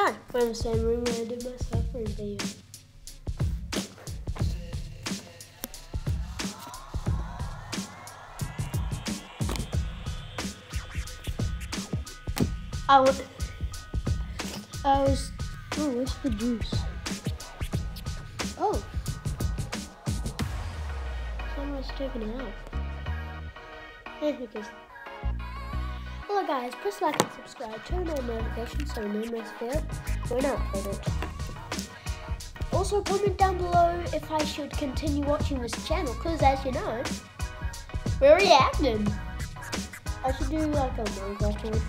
Hi, we're in the same room where I did my suffering video. Oh, what's the juice? Oh, someone's taking it out. Hello guys, press like and subscribe, turn on notifications so you never miss a video when I upload it. Also comment down below if I should continue watching this channel, because as you know, we're reacting. I should do like a Minecraft one.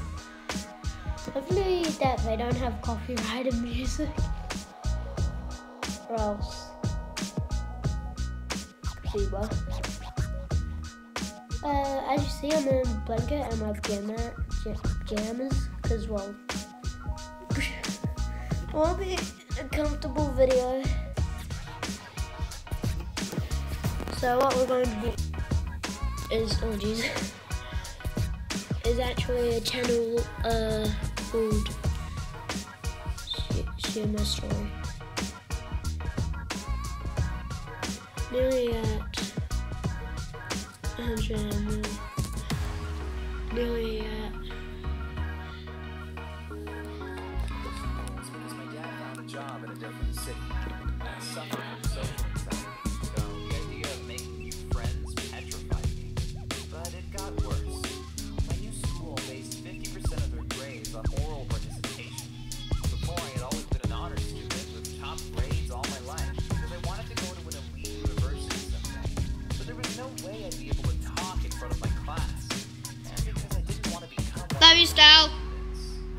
Hopefully that they don't have copyrighted music. Or else. Sheba. As you see, I'm in a blanket and my pajamas, because, well, it won't be a comfortable video. So what we're going to do is, oh jeez, is actually a channel called Share My Story. Nearly at 100, nearly at. It's because my dad found a job in a different city. I suffered from social anxiety, so the idea of making new friends petrified me. But it got worse. My new school based 50% of their grades on oral participation. Before, I had always been an honor student with top grades all my life, because I wanted to go to an elite university someday. But there was no way I'd be able to talk in front of my class. And because I didn't want to become one Love you, Style.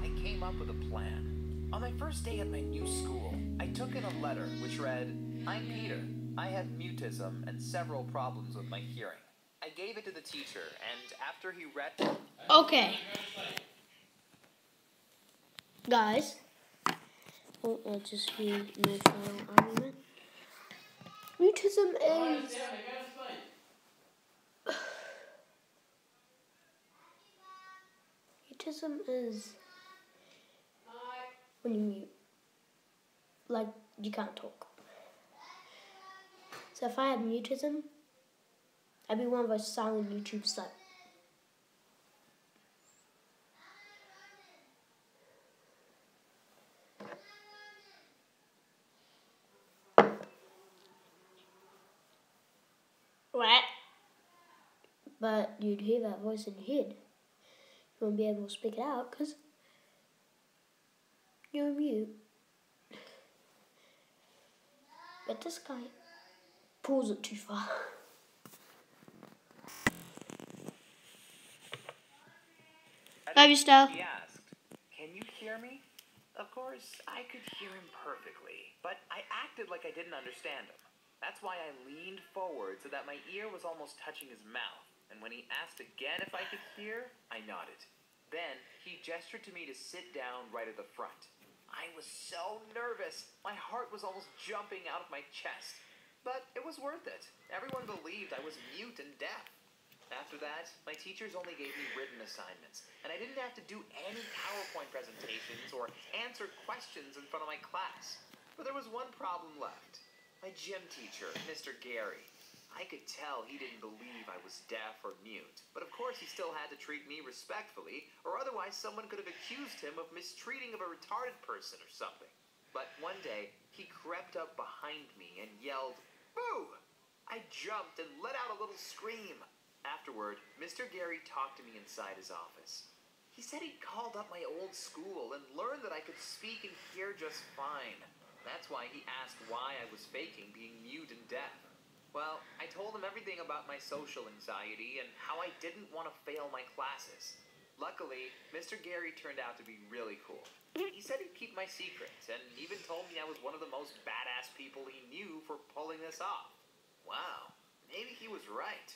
I came up with a plan. On my first day at my new school, I took in a letter which read, "I'm Peter. I have mutism and several problems with my hearing." I gave it to the teacher, and after he read it... Okay. Guys. Oh, I just hear no final argument. Mutism is... Mutism is when you mute. Like, you can't talk. So if I had mutism, I'd be one of those silent YouTube sites. What? But you'd hear that voice in your head. You won't be able to speak it out because you're mute. But this guy pulls it too far. Love you, Style. He asked, "Can you hear me?" Of course, I could hear him perfectly, but I acted like I didn't understand him. That's why I leaned forward so that my ear was almost touching his mouth, and when he asked again if I could hear, I nodded. Then, he gestured to me to sit down right at the front. I was so nervous, my heart was almost jumping out of my chest. But it was worth it. Everyone believed I was mute and deaf. After that, my teachers only gave me written assignments, and I didn't have to do any PowerPoint presentations or answer questions in front of my class. But there was one problem left. My gym teacher, Mr. Gary. I could tell he didn't believe I was deaf or mute, but of course he still had to treat me respectfully, or otherwise someone could have accused him of mistreating of a retarded person or something. But one day, he crept up behind me and yelled, "Boo!" I jumped and let out a little scream. Afterward, Mr. Gary talked to me inside his office. He said he'd called up my old school and learned that I could speak and hear just fine. That's why he asked why I was faking being mute and deaf. Well, I told him everything about my social anxiety and how I didn't want to fail my classes. Luckily, Mr. Gary turned out to be really cool. He said he'd keep my secrets and even told me I was one of the most badass people he knew for pulling this off. Wow, maybe he was right.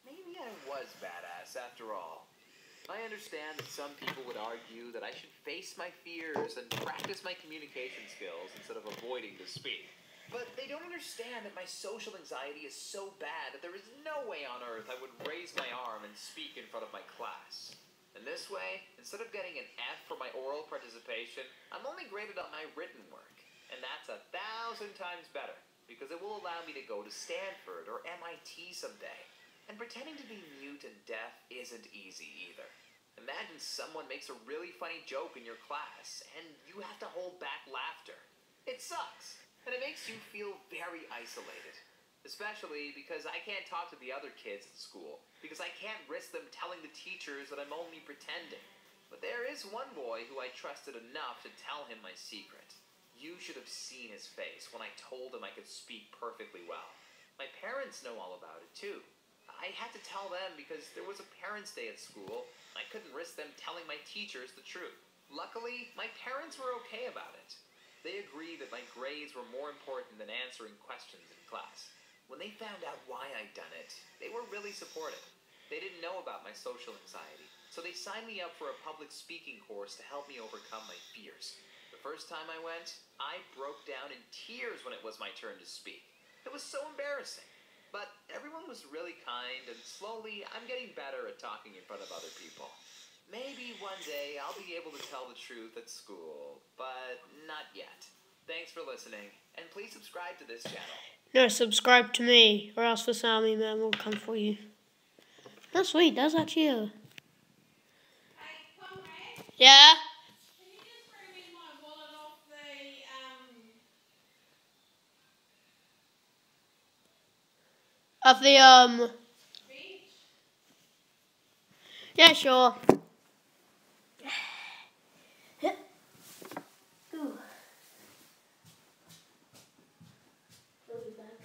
Maybe I was badass after all. I understand that some people would argue that I should face my fears and practice my communication skills instead of avoiding to speak. But they don't understand that my social anxiety is so bad that there is no way on earth I would raise my arm and speak in front of my class. And this way, instead of getting an F for my oral participation, I'm only graded on my written work. And that's 1,000 times better, because it will allow me to go to Stanford or MIT someday. And pretending to be mute and deaf isn't easy either. Imagine someone makes a really funny joke in your class, and you have to hold back laughter. It sucks, and it makes you feel very isolated. Especially because I can't talk to the other kids at school, because I can't risk them telling the teachers that I'm only pretending. But there is one boy who I trusted enough to tell him my secret. You should have seen his face when I told him I could speak perfectly well. My parents know all about it too. I had to tell them because there was a parents' day at school, and I couldn't risk them telling my teachers the truth. Luckily, my parents were okay about it. They agreed that my grades were more important than answering questions in class. When they found out why I'd done it, they were really supportive. They didn't know about my social anxiety, so they signed me up for a public speaking course to help me overcome my fears. The first time I went, I broke down in tears when it was my turn to speak. It was so embarrassing. But everyone was really kind, and slowly I'm getting better at talking in front of other people. Maybe one day I'll be able to tell the truth at school, but not yet. Thanks for listening, and please subscribe to this channel. No, subscribe to me, or else this army man will come for you. That's sweet, that's actually a... Yeah? Can you just bring me my wallet off Of the, beach? yeah, sure. Ooh. I'll be back.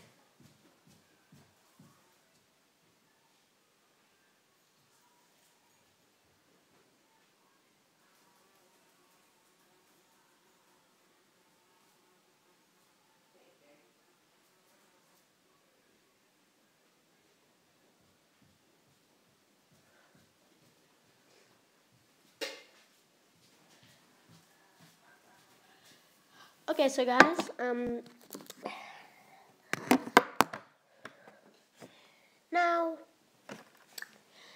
Okay, so guys, now,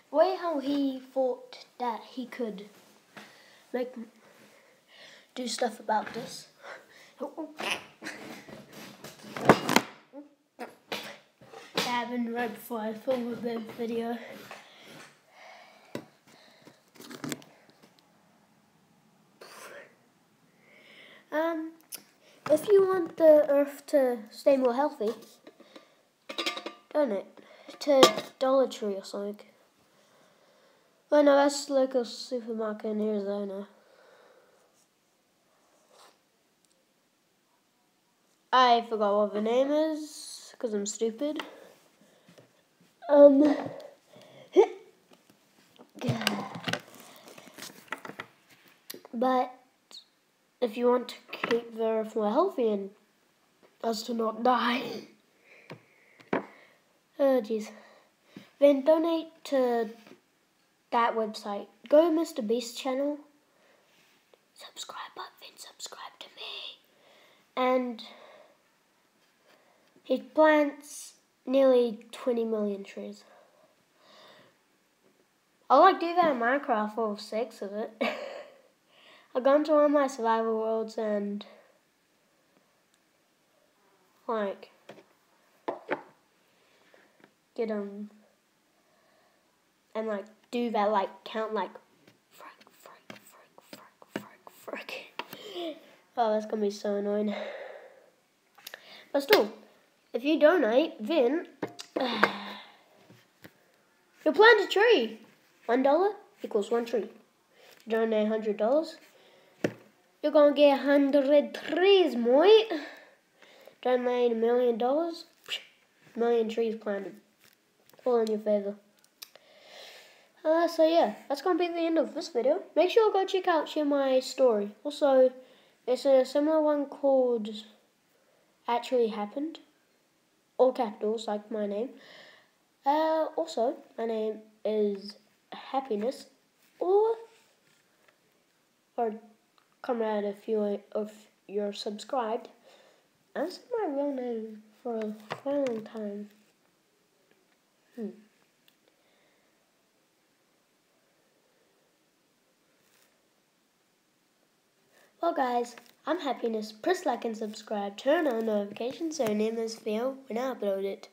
the way how he thought that he could do stuff about this. That happened right before I filmed the video. If you want the Earth to stay more healthy, donate to Dollar Tree or something. Well, no, that's the local supermarket in Arizona. I forgot what the name is, because I'm stupid. But if you want to keep the Earth more healthy and us to not die, oh jeez, then donate to that website. Go to Mr. Beast's channel, subscribe button, subscribe to me, and he plants nearly 20 million trees. I like do that in Minecraft, all 6 of it. I've gone to all my survival worlds and like get and like do that, like count like frick. Oh, that's gonna be so annoying. But still, if you donate, then you'll plant a tree. $1 equals 1 tree. You donate $100, you're gonna get 100 trees, mate. Donate $1 million, 1 million trees planted. All in your favor. So yeah, that's gonna be the end of this video. Make sure to go check out my story. Also, it's a similar one called Actually Happened. All capitals, like my name. Also, my name is Happiness, or comrade if you're subscribed. That's my real name for a very long time. Well guys, I'm Happiness. Press like and subscribe. Turn on notifications so you never miss a video when I upload it.